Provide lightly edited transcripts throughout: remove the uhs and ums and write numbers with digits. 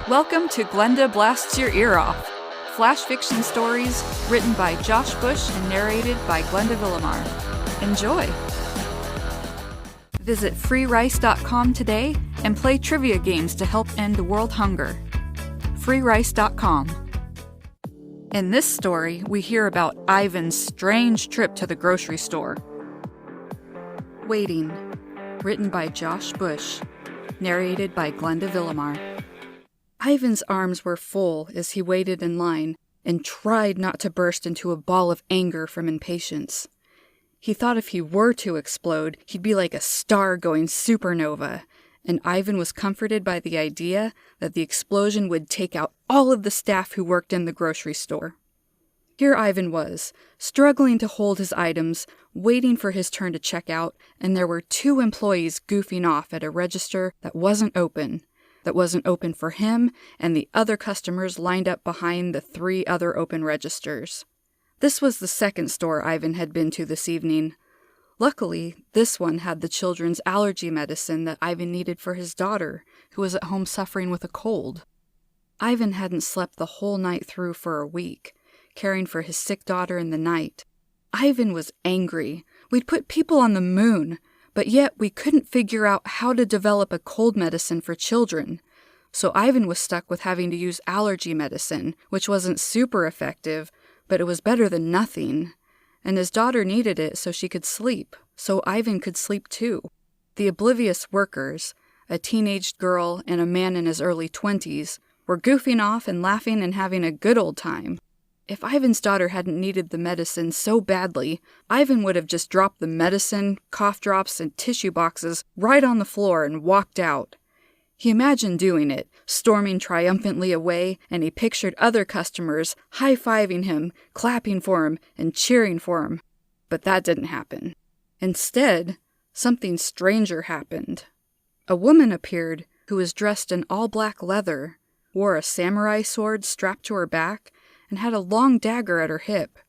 Welcome to Glenda Blasts Your Ear Off, flash fiction stories written by Josh Busch and narrated by Glenda Villamar. Enjoy! Visit freerice.com today and play trivia games to help end world hunger. freerice.com. In this story, we hear about Ivan's strange trip to the grocery store. Waiting, written by Josh Busch, narrated by Glenda Villamar. Ivan's arms were full as he waited in line and tried not to burst into a ball of anger from impatience. He thought if he were to explode, he'd be like a star going supernova, and Ivan was comforted by the idea that the explosion would take out all of the staff who worked in the grocery store. Here Ivan was, struggling to hold his items, waiting for his turn to check out, and there were 2 employees goofing off at a register that wasn't open for him and the other customers lined up behind the 3 other open registers. This was the second store Ivan had been to this evening. Luckily, this one had the children's allergy medicine that Ivan needed for his daughter, who was at home suffering with a cold. Ivan hadn't slept the whole night through for a week, caring for his sick daughter in the night. Ivan was angry. We'd put people on the moon, but yet we couldn't figure out how to develop a cold medicine for children. So Ivan was stuck with having to use allergy medicine, which wasn't super effective, but it was better than nothing. And his daughter needed it so she could sleep, so Ivan could sleep too. The oblivious workers, a teenage girl and a man in his early 20s, were goofing off and laughing and having a good old time. If Ivan's daughter hadn't needed the medicine so badly, Ivan would have just dropped the medicine, cough drops, and tissue boxes right on the floor and walked out. He imagined doing it, storming triumphantly away, and he pictured other customers high-fiving him, clapping for him, and cheering for him. But that didn't happen. Instead, something stranger happened. A woman appeared who was dressed in all black leather, wore a samurai sword strapped to her back, and had a long dagger at her hip.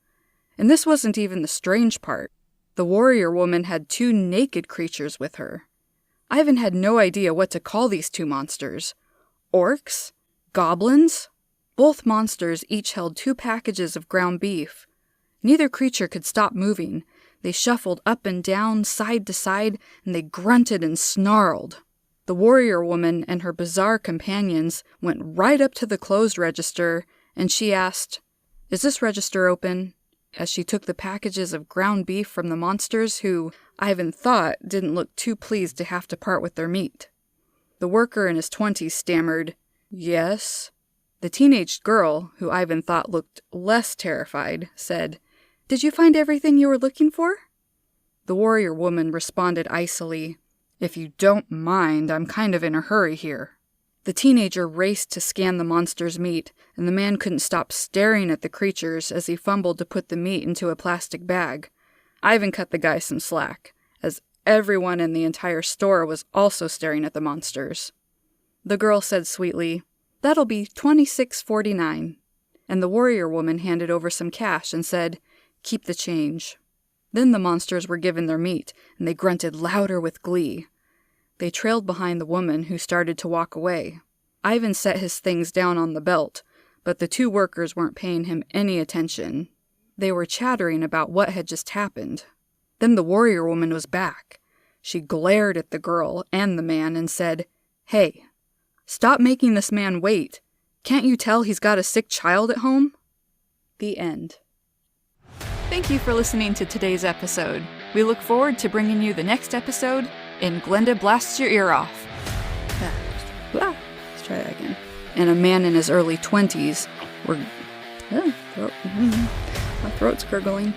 And this wasn't even the strange part. The warrior woman had 2 naked creatures with her. Ivan had no idea what to call these 2 monsters. Orcs? Goblins? Both monsters each held 2 packages of ground beef. Neither creature could stop moving. They shuffled up and down, side to side, and they grunted and snarled. The warrior woman and her bizarre companions went right up to the closed register, and she asked, "Is this register open?" as she took the packages of ground beef from the monsters who, Ivan thought, didn't look too pleased to have to part with their meat. The worker in his 20s stammered, "Yes." The teenage girl, who Ivan thought looked less terrified, said, "Did you find everything you were looking for?" The warrior woman responded icily, "If you don't mind, I'm kind of in a hurry here." The teenager raced to scan the monster's meat, and the man couldn't stop staring at the creatures as he fumbled to put the meat into a plastic bag. Ivan cut the guy some slack, as everyone in the entire store was also staring at the monsters. The girl said sweetly, "That'll be $26.49. And the warrior woman handed over some cash and said, "Keep the change." Then the monsters were given their meat, and they grunted louder with glee. They trailed behind the woman, who started to walk away. Ivan set his things down on the belt, but the 2 workers weren't paying him any attention. They were chattering about what had just happened. Then the warrior woman was back. She glared at the girl and the man and said, "Hey, stop making this man wait. Can't you tell he's got a sick child at home?" The end. Thank you for listening to today's episode. We look forward to bringing you the next episode in Glenda Blasts Your Ear Off. Let's try that again. And a man in his early 20s were... my throat's gurgling.